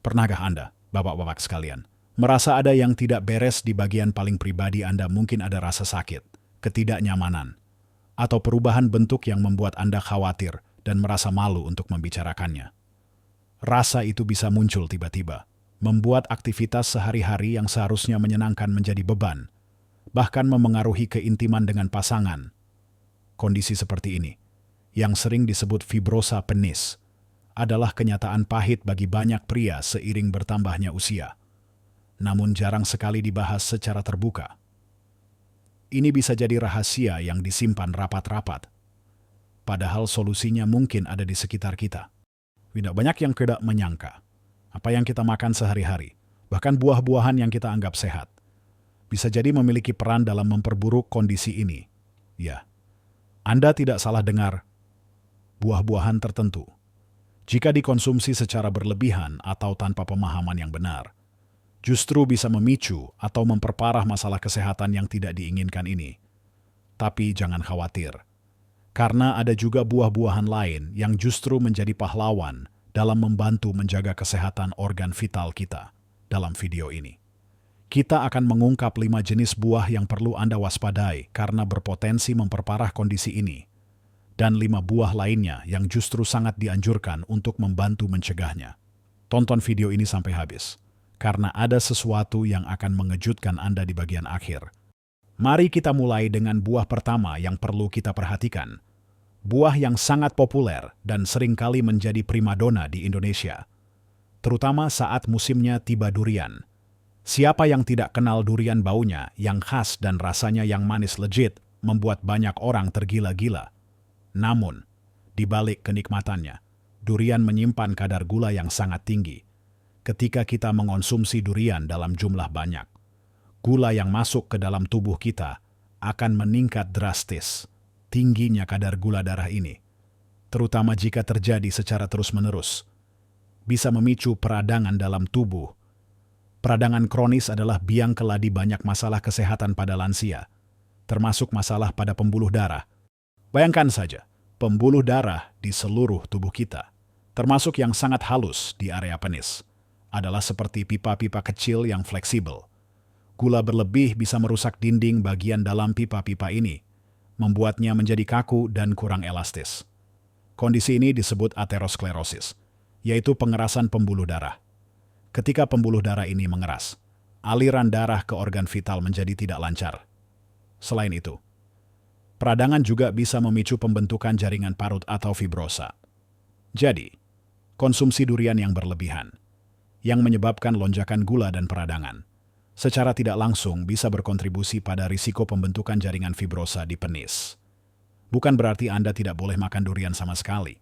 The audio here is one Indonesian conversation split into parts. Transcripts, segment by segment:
Pernahkah Anda, bapak-bapak sekalian, merasa ada yang tidak beres di bagian paling pribadi Anda? Mungkin ada rasa sakit, ketidaknyamanan, atau perubahan bentuk yang membuat Anda khawatir dan merasa malu untuk membicarakannya. Rasa itu bisa muncul tiba-tiba, membuat aktivitas sehari-hari yang seharusnya menyenangkan menjadi beban, bahkan memengaruhi keintiman dengan pasangan. Kondisi seperti ini, yang sering disebut fibrosa penis, adalah kenyataan pahit bagi banyak pria seiring bertambahnya usia. Namun jarang sekali dibahas secara terbuka. Ini bisa jadi rahasia yang disimpan rapat-rapat. Padahal solusinya mungkin ada di sekitar kita. Tidak banyak yang tidak menyangka. Apa yang kita makan sehari-hari, bahkan buah-buahan yang kita anggap sehat, bisa jadi memiliki peran dalam memperburuk kondisi ini. Ya, Anda tidak salah dengar. Buah-buahan tertentu, jika dikonsumsi secara berlebihan atau tanpa pemahaman yang benar, justru bisa memicu atau memperparah masalah kesehatan yang tidak diinginkan ini. Tapi jangan khawatir, karena ada juga buah-buahan lain yang justru menjadi pahlawan dalam membantu menjaga kesehatan organ vital kita. Dalam video ini, kita akan mengungkap 5 jenis buah yang perlu Anda waspadai karena berpotensi memperparah kondisi ini, dan 5 buah lainnya yang justru sangat dianjurkan untuk membantu mencegahnya. Tonton video ini sampai habis, karena ada sesuatu yang akan mengejutkan Anda di bagian akhir. Mari kita mulai dengan buah pertama yang perlu kita perhatikan. Buah yang sangat populer dan seringkali menjadi primadona di Indonesia, terutama saat musimnya tiba durian. Siapa yang tidak kenal durian? Baunya yang khas dan rasanya yang manis legit membuat banyak orang tergila-gila. Namun, di balik kenikmatannya, durian menyimpan kadar gula yang sangat tinggi. Ketika kita mengonsumsi durian dalam jumlah banyak, gula yang masuk ke dalam tubuh kita akan meningkat drastis. Tingginya kadar gula darah ini, terutama jika terjadi secara terus-menerus, bisa memicu peradangan dalam tubuh. Peradangan kronis adalah biang keladi banyak masalah kesehatan pada lansia, termasuk masalah pada pembuluh darah. Bayangkan saja, pembuluh darah di seluruh tubuh kita, termasuk yang sangat halus di area penis, adalah seperti pipa-pipa kecil yang fleksibel. Gula berlebih bisa merusak dinding bagian dalam pipa-pipa ini, membuatnya menjadi kaku dan kurang elastis. Kondisi ini disebut aterosklerosis, yaitu pengerasan pembuluh darah. Ketika pembuluh darah ini mengeras, aliran darah ke organ vital menjadi tidak lancar. Selain itu, peradangan juga bisa memicu pembentukan jaringan parut atau fibrosa. Jadi, konsumsi durian yang berlebihan, yang menyebabkan lonjakan gula dan peradangan, secara tidak langsung bisa berkontribusi pada risiko pembentukan jaringan fibrosa di penis. Bukan berarti Anda tidak boleh makan durian sama sekali,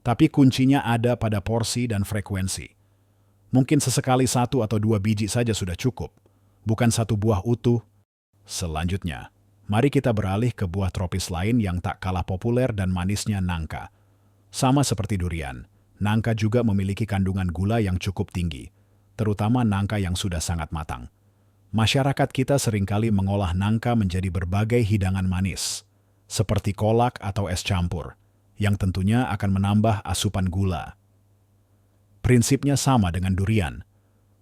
tapi kuncinya ada pada porsi dan frekuensi. Mungkin sesekali 1 atau 2 biji saja sudah cukup, bukan 1 buah utuh. Selanjutnya, mari kita beralih ke buah tropis lain yang tak kalah populer dan manisnya, nangka. Sama seperti durian, nangka juga memiliki kandungan gula yang cukup tinggi, terutama nangka yang sudah sangat matang. Masyarakat kita seringkali mengolah nangka menjadi berbagai hidangan manis, seperti kolak atau es campur, yang tentunya akan menambah asupan gula. Prinsipnya sama dengan durian.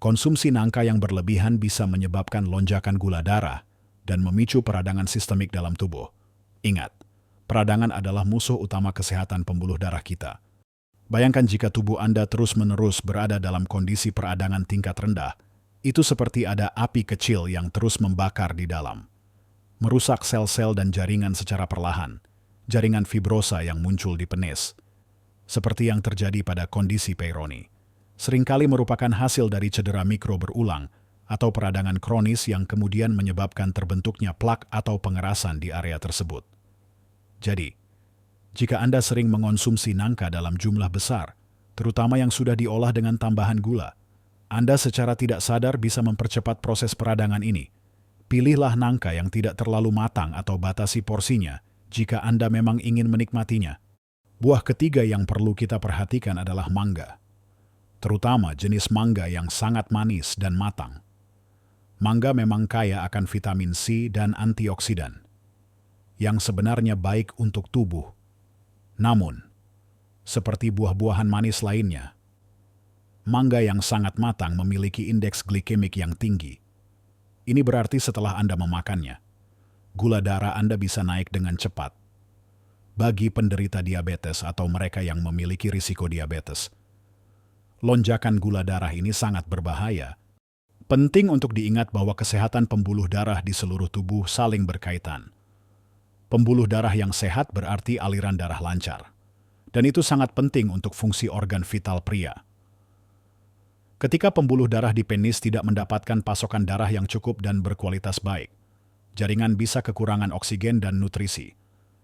Konsumsi nangka yang berlebihan bisa menyebabkan lonjakan gula darah dan memicu peradangan sistemik dalam tubuh. Ingat, peradangan adalah musuh utama kesehatan pembuluh darah kita. Bayangkan jika tubuh Anda terus-menerus berada dalam kondisi peradangan tingkat rendah, itu seperti ada api kecil yang terus membakar di dalam, merusak sel-sel dan jaringan secara perlahan, jaringan fibrosa yang muncul di penis. Seperti yang terjadi pada kondisi Peyronie, seringkali merupakan hasil dari cedera mikro berulang atau peradangan kronis yang kemudian menyebabkan terbentuknya plak atau pengerasan di area tersebut. Jadi, jika Anda sering mengonsumsi nangka dalam jumlah besar, terutama yang sudah diolah dengan tambahan gula, Anda secara tidak sadar bisa mempercepat proses peradangan ini. Pilihlah nangka yang tidak terlalu matang atau batasi porsinya jika Anda memang ingin menikmatinya. Buah ketiga yang perlu kita perhatikan adalah mangga, terutama jenis mangga yang sangat manis dan matang. Mangga memang kaya akan vitamin C dan antioksidan, yang sebenarnya baik untuk tubuh. Namun, seperti buah-buahan manis lainnya, Mangga yang sangat matang memiliki indeks glikemik yang tinggi. Ini berarti setelah Anda memakannya, gula darah Anda bisa naik dengan cepat. Bagi penderita diabetes atau mereka yang memiliki risiko diabetes, lonjakan gula darah ini sangat berbahaya. Penting untuk diingat bahwa kesehatan pembuluh darah di seluruh tubuh saling berkaitan. Pembuluh darah yang sehat berarti aliran darah lancar. Dan itu sangat penting untuk fungsi organ vital pria. Ketika pembuluh darah di penis tidak mendapatkan pasokan darah yang cukup dan berkualitas baik, jaringan bisa kekurangan oksigen dan nutrisi,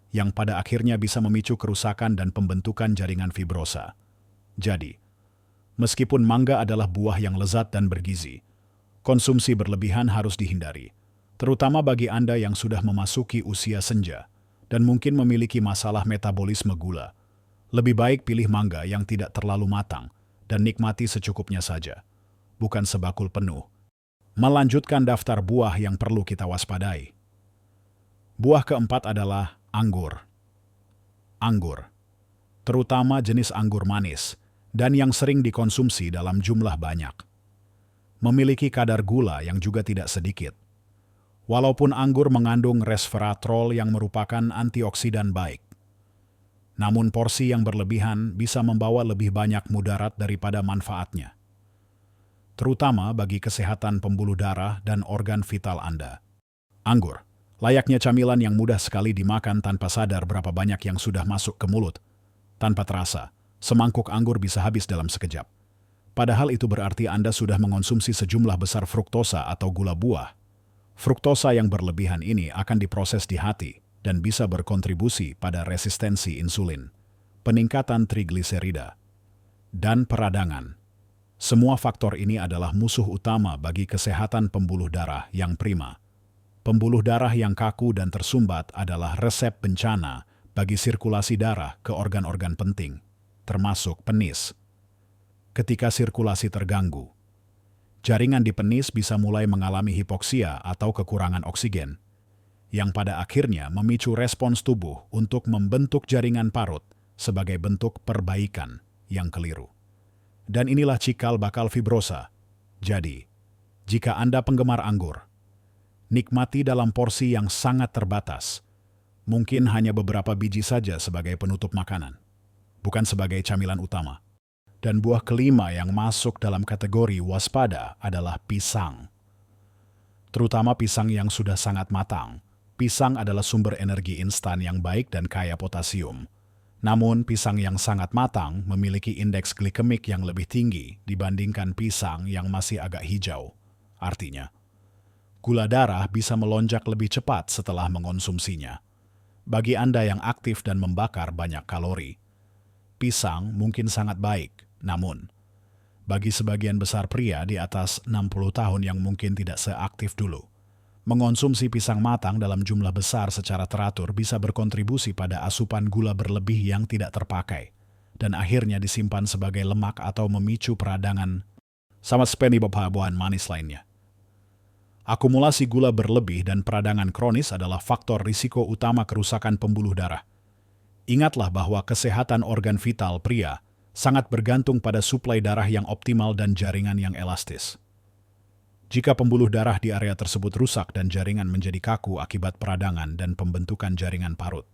yang pada akhirnya bisa memicu kerusakan dan pembentukan jaringan fibrosa. Jadi, meskipun mangga adalah buah yang lezat dan bergizi, konsumsi berlebihan harus dihindari, terutama bagi Anda yang sudah memasuki usia senja dan mungkin memiliki masalah metabolisme gula. Lebih baik pilih mangga yang tidak terlalu matang dan nikmati secukupnya saja, bukan sebakul penuh. Melanjutkan daftar buah yang perlu kita waspadai. Buah keempat adalah anggur. Anggur, terutama jenis anggur manis, dan yang sering dikonsumsi dalam jumlah banyak, memiliki kadar gula yang juga tidak sedikit. Walaupun anggur mengandung resveratrol yang merupakan antioksidan baik, namun porsi yang berlebihan bisa membawa lebih banyak mudarat daripada manfaatnya, terutama bagi kesehatan pembuluh darah dan organ vital Anda. Anggur, layaknya camilan yang mudah sekali dimakan tanpa sadar berapa banyak yang sudah masuk ke mulut. Tanpa terasa, semangkuk anggur bisa habis dalam sekejap. Padahal itu berarti Anda sudah mengonsumsi sejumlah besar fruktosa atau gula buah. Fruktosa yang berlebihan ini akan diproses di hati dan bisa berkontribusi pada resistensi insulin, peningkatan trigliserida, dan peradangan. Semua faktor ini adalah musuh utama bagi kesehatan pembuluh darah yang prima. Pembuluh darah yang kaku dan tersumbat adalah resep bencana bagi sirkulasi darah ke organ-organ penting, termasuk penis. Ketika sirkulasi terganggu, jaringan di penis bisa mulai mengalami hipoksia atau kekurangan oksigen, yang pada akhirnya memicu respons tubuh untuk membentuk jaringan parut sebagai bentuk perbaikan yang keliru. Dan inilah cikal bakal fibrosa. Jadi, jika Anda penggemar anggur, nikmati dalam porsi yang sangat terbatas, mungkin hanya beberapa biji saja sebagai penutup makanan, bukan sebagai camilan utama. Dan buah kelima yang masuk dalam kategori waspada adalah pisang. Terutama pisang yang sudah sangat matang. Pisang adalah sumber energi instan yang baik dan kaya potasium. Namun, pisang yang sangat matang memiliki indeks glikemik yang lebih tinggi dibandingkan pisang yang masih agak hijau. Artinya, gula darah bisa melonjak lebih cepat setelah mengonsumsinya. Bagi Anda yang aktif dan membakar banyak kalori, pisang mungkin sangat baik. Namun, bagi sebagian besar pria di atas 60 tahun yang mungkin tidak seaktif dulu, mengonsumsi pisang matang dalam jumlah besar secara teratur bisa berkontribusi pada asupan gula berlebih yang tidak terpakai, dan akhirnya disimpan sebagai lemak atau memicu peradangan, sama seperti buah-buahan manis lainnya. Akumulasi gula berlebih dan peradangan kronis adalah faktor risiko utama kerusakan pembuluh darah. Ingatlah bahwa kesehatan organ vital pria sangat bergantung pada suplai darah yang optimal dan jaringan yang elastis. Jika pembuluh darah di area tersebut rusak dan jaringan menjadi kaku akibat peradangan dan pembentukan jaringan parut,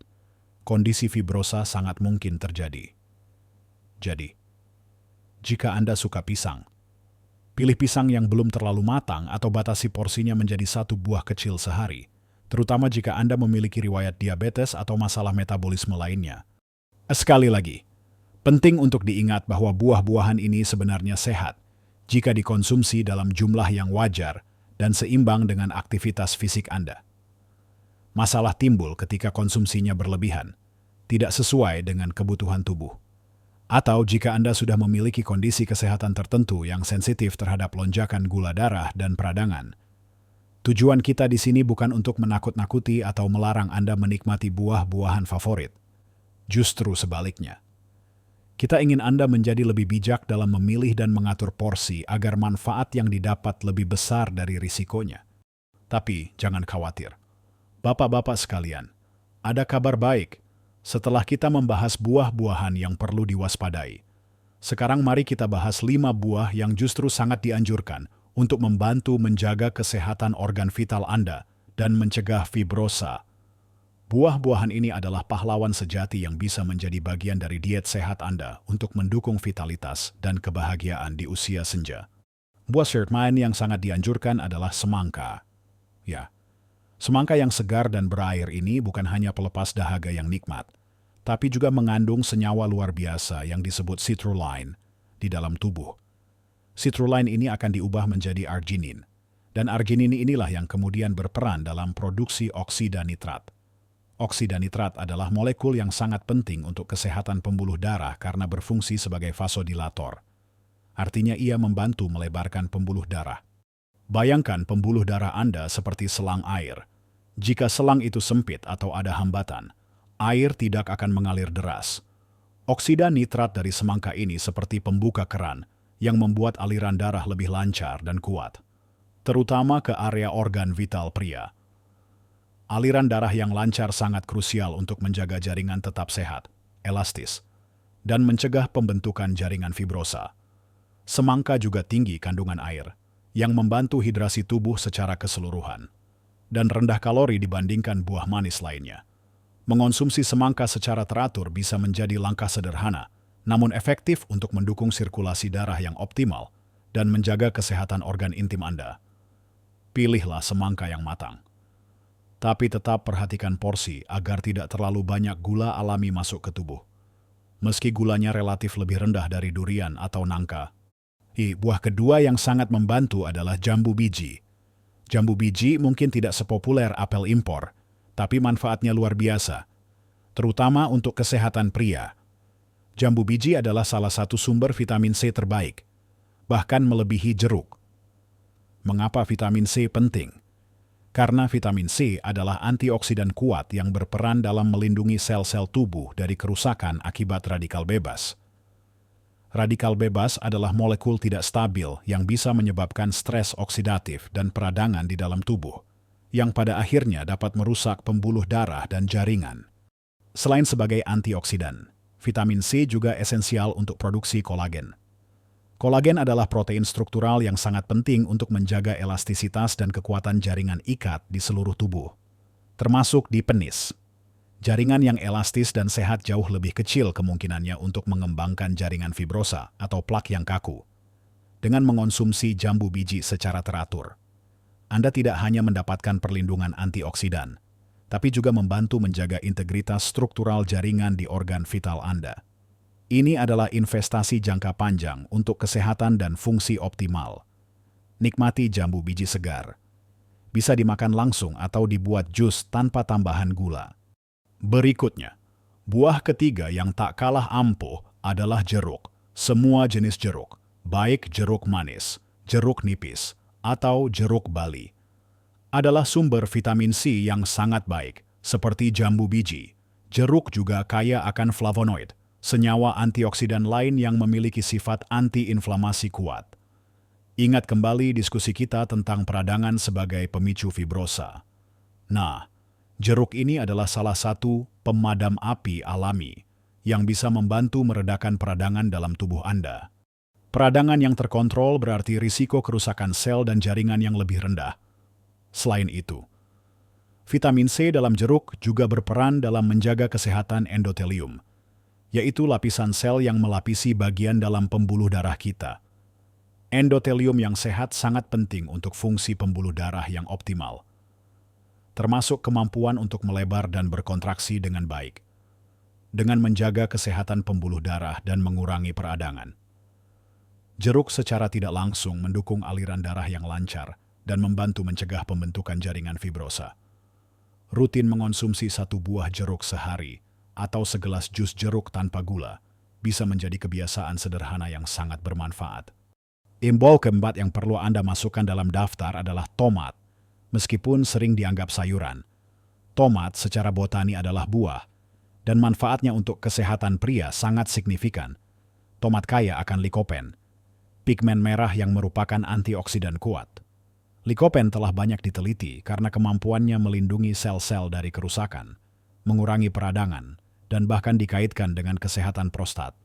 kondisi fibrosa sangat mungkin terjadi. Jadi, jika Anda suka pisang, pilih pisang yang belum terlalu matang atau batasi porsinya menjadi 1 buah kecil sehari, terutama jika Anda memiliki riwayat diabetes atau masalah metabolisme lainnya. Sekali lagi, penting untuk diingat bahwa buah-buahan ini sebenarnya sehat jika dikonsumsi dalam jumlah yang wajar dan seimbang dengan aktivitas fisik Anda. Masalah timbul ketika konsumsinya berlebihan, tidak sesuai dengan kebutuhan tubuh. Atau jika Anda sudah memiliki kondisi kesehatan tertentu yang sensitif terhadap lonjakan gula darah dan peradangan. Tujuan kita di sini bukan untuk menakut-nakuti atau melarang Anda menikmati buah-buahan favorit. Justru sebaliknya. Kita ingin Anda menjadi lebih bijak dalam memilih dan mengatur porsi agar manfaat yang didapat lebih besar dari risikonya. Tapi jangan khawatir. Bapak-bapak sekalian, ada kabar baik. Setelah kita membahas buah-buahan yang perlu diwaspadai, Sekarang mari kita bahas 5 buah yang justru sangat dianjurkan untuk membantu menjaga kesehatan organ vital Anda dan mencegah fibrosa. Buah-buahan ini adalah pahlawan sejati yang bisa menjadi bagian dari diet sehat Anda untuk mendukung vitalitas dan kebahagiaan di usia senja. Buah sertmain yang sangat dianjurkan adalah semangka. Ya, semangka yang segar dan berair ini bukan hanya pelepas dahaga yang nikmat, tapi juga mengandung senyawa luar biasa yang disebut citrulline di dalam tubuh. Citrulline ini akan diubah menjadi arginin, dan arginin inilah yang kemudian berperan dalam produksi oksida nitrat. Oksida nitrat adalah molekul yang sangat penting untuk kesehatan pembuluh darah karena berfungsi sebagai vasodilator. Artinya ia membantu melebarkan pembuluh darah. Bayangkan pembuluh darah Anda seperti selang air. Jika selang itu sempit atau ada hambatan, air tidak akan mengalir deras. Oksida nitrat dari semangka ini seperti pembuka keran yang membuat aliran darah lebih lancar dan kuat, terutama ke area organ vital pria. Aliran darah yang lancar sangat krusial untuk menjaga jaringan tetap sehat, elastis, dan mencegah pembentukan jaringan fibrosa. Semangka juga tinggi kandungan air, yang membantu hidrasi tubuh secara keseluruhan, dan rendah kalori dibandingkan buah manis lainnya. Mengonsumsi semangka secara teratur bisa menjadi langkah sederhana, namun efektif untuk mendukung sirkulasi darah yang optimal dan menjaga kesehatan organ intim Anda. Pilihlah semangka yang matang. Tapi tetap perhatikan porsi agar tidak terlalu banyak gula alami masuk ke tubuh. Meski gulanya relatif lebih rendah dari durian atau nangka. Buah kedua yang sangat membantu adalah jambu biji. Jambu biji mungkin tidak sepopuler apel impor, tapi manfaatnya luar biasa, terutama untuk kesehatan pria. Jambu biji adalah salah satu sumber vitamin C terbaik, bahkan melebihi jeruk. Mengapa vitamin C penting? Karena vitamin C adalah antioksidan kuat yang berperan dalam melindungi sel-sel tubuh dari kerusakan akibat radikal bebas. Radikal bebas adalah molekul tidak stabil yang bisa menyebabkan stres oksidatif dan peradangan di dalam tubuh, yang pada akhirnya dapat merusak pembuluh darah dan jaringan. Selain sebagai antioksidan, vitamin C juga esensial untuk produksi kolagen. Kolagen adalah protein struktural yang sangat penting untuk menjaga elastisitas dan kekuatan jaringan ikat di seluruh tubuh, termasuk di penis. Jaringan yang elastis dan sehat jauh lebih kecil kemungkinannya untuk mengembangkan jaringan fibrosa atau plak yang kaku. Dengan mengonsumsi jambu biji secara teratur, Anda tidak hanya mendapatkan perlindungan antioksidan, tapi juga membantu menjaga integritas struktural jaringan di organ vital Anda. Ini adalah investasi jangka panjang untuk kesehatan dan fungsi optimal. Nikmati jambu biji segar. Bisa dimakan langsung atau dibuat jus tanpa tambahan gula. Berikutnya, buah ketiga yang tak kalah ampuh adalah jeruk. Semua jenis jeruk, baik jeruk manis, jeruk nipis, atau jeruk bali, adalah sumber vitamin C yang sangat baik, seperti jambu biji. Jeruk juga kaya akan flavonoid, senyawa antioksidan lain yang memiliki sifat anti-inflamasi kuat. Ingat kembali diskusi kita tentang peradangan sebagai pemicu fibrosa. Nah, jeruk ini adalah salah satu pemadam api alami yang bisa membantu meredakan peradangan dalam tubuh Anda. Peradangan yang terkontrol berarti risiko kerusakan sel dan jaringan yang lebih rendah. Selain itu, vitamin C dalam jeruk juga berperan dalam menjaga kesehatan endotelium, yaitu lapisan sel yang melapisi bagian dalam pembuluh darah kita. Endotelium yang sehat sangat penting untuk fungsi pembuluh darah yang optimal, termasuk kemampuan untuk melebar dan berkontraksi dengan baik, dengan menjaga kesehatan pembuluh darah dan mengurangi peradangan. Jeruk secara tidak langsung mendukung aliran darah yang lancar dan membantu mencegah pembentukan jaringan fibrosa. Rutin mengonsumsi 1 buah jeruk sehari atau segelas jus jeruk tanpa gula bisa menjadi kebiasaan sederhana yang sangat bermanfaat. Buah keempat yang perlu Anda masukkan dalam daftar adalah tomat. Meskipun sering dianggap sayuran, tomat secara botani adalah buah, dan manfaatnya untuk kesehatan pria sangat signifikan. Tomat kaya akan likopen, pigmen merah yang merupakan antioksidan kuat. Likopen telah banyak diteliti karena kemampuannya melindungi sel-sel dari kerusakan, mengurangi peradangan, dan bahkan dikaitkan dengan kesehatan prostat.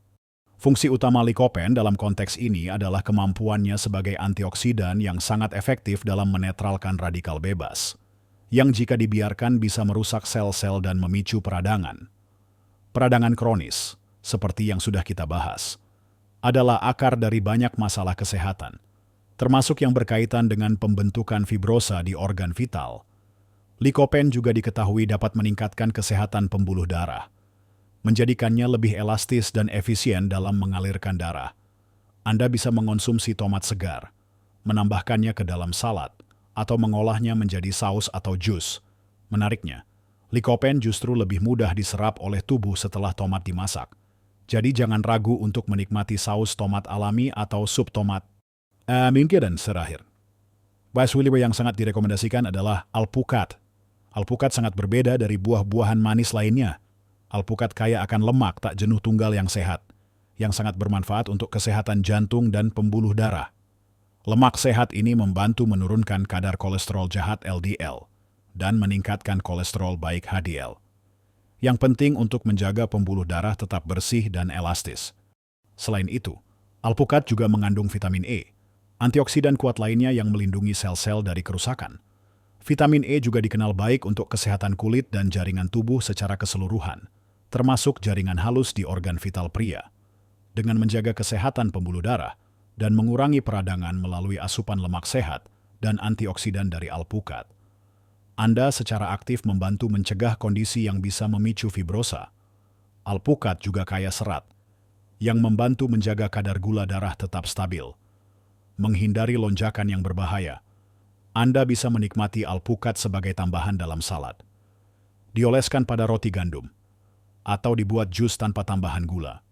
Fungsi utama likopen dalam konteks ini adalah kemampuannya sebagai antioksidan yang sangat efektif dalam menetralkan radikal bebas, yang jika dibiarkan bisa merusak sel-sel dan memicu peradangan. Peradangan kronis, seperti yang sudah kita bahas, adalah akar dari banyak masalah kesehatan, termasuk yang berkaitan dengan pembentukan fibrosa di organ vital. Likopen juga diketahui dapat meningkatkan kesehatan pembuluh darah, menjadikannya lebih elastis dan efisien dalam mengalirkan darah. Anda bisa mengonsumsi tomat segar, menambahkannya ke dalam salad, atau mengolahnya menjadi saus atau jus. Menariknya, likopen justru lebih mudah diserap oleh tubuh setelah tomat dimasak. Jadi jangan ragu untuk menikmati saus tomat alami atau sup tomat. Mungkin terakhir. Buzzword yang sangat direkomendasikan adalah alpukat. Alpukat sangat berbeda dari buah-buahan manis lainnya. Alpukat kaya akan lemak tak jenuh tunggal yang sehat, yang sangat bermanfaat untuk kesehatan jantung dan pembuluh darah. Lemak sehat ini membantu menurunkan kadar kolesterol jahat LDL dan meningkatkan kolesterol baik HDL. Yang penting untuk menjaga pembuluh darah tetap bersih dan elastis. Selain itu, alpukat juga mengandung vitamin E, antioksidan kuat lainnya yang melindungi sel-sel dari kerusakan. Vitamin E juga dikenal baik untuk kesehatan kulit dan jaringan tubuh secara keseluruhan, termasuk jaringan halus di organ vital pria. Dengan menjaga kesehatan pembuluh darah dan mengurangi peradangan melalui asupan lemak sehat dan antioksidan dari alpukat, Anda secara aktif membantu mencegah kondisi yang bisa memicu fibrosa. Alpukat juga kaya serat, yang membantu menjaga kadar gula darah tetap stabil. Menghindari lonjakan yang berbahaya, Anda bisa menikmati alpukat sebagai tambahan dalam salad. Dioleskan pada roti gandum, atau dibuat jus tanpa tambahan gula.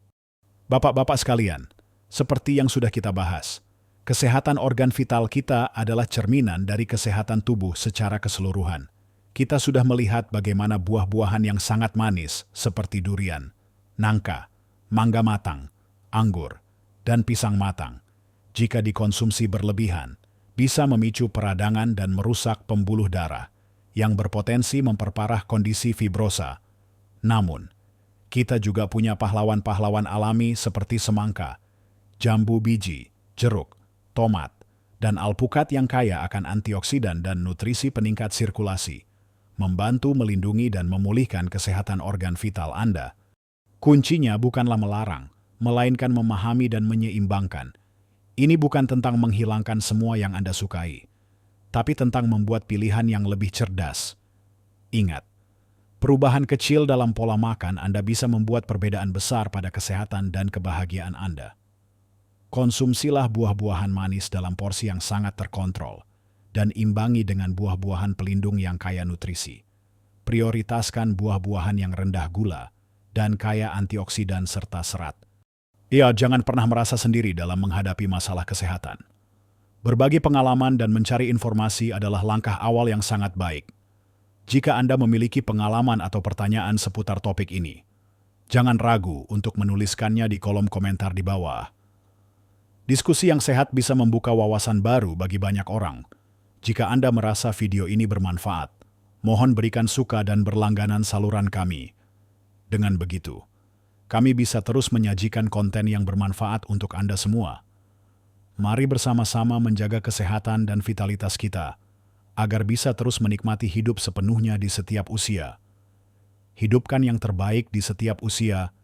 Bapak-bapak sekalian, seperti yang sudah kita bahas, kesehatan organ vital kita adalah cerminan dari kesehatan tubuh secara keseluruhan. Kita sudah melihat bagaimana buah-buahan yang sangat manis seperti durian, nangka, mangga matang, anggur, dan pisang matang, jika dikonsumsi berlebihan, bisa memicu peradangan dan merusak pembuluh darah yang berpotensi memperparah kondisi fibrosa. Namun, kita juga punya pahlawan-pahlawan alami seperti semangka, jambu biji, jeruk, tomat, dan alpukat yang kaya akan antioksidan dan nutrisi peningkat sirkulasi, membantu melindungi dan memulihkan kesehatan organ vital Anda. Kuncinya bukanlah melarang, melainkan memahami dan menyeimbangkan. Ini bukan tentang menghilangkan semua yang Anda sukai, tapi tentang membuat pilihan yang lebih cerdas. Ingat, perubahan kecil dalam pola makan Anda bisa membuat perbedaan besar pada kesehatan dan kebahagiaan Anda. Konsumsilah buah-buahan manis dalam porsi yang sangat terkontrol, dan imbangi dengan buah-buahan pelindung yang kaya nutrisi. Prioritaskan buah-buahan yang rendah gula dan kaya antioksidan serta serat. Jangan pernah merasa sendiri dalam menghadapi masalah kesehatan. Berbagi pengalaman dan mencari informasi adalah langkah awal yang sangat baik. Jika Anda memiliki pengalaman atau pertanyaan seputar topik ini, jangan ragu untuk menuliskannya di kolom komentar di bawah. Diskusi yang sehat bisa membuka wawasan baru bagi banyak orang. Jika Anda merasa video ini bermanfaat, mohon berikan suka dan berlangganan saluran kami. Dengan begitu, kami bisa terus menyajikan konten yang bermanfaat untuk Anda semua. Mari bersama-sama menjaga kesehatan dan vitalitas kita, agar bisa terus menikmati hidup sepenuhnya di setiap usia. Hidupkan yang terbaik di setiap usia,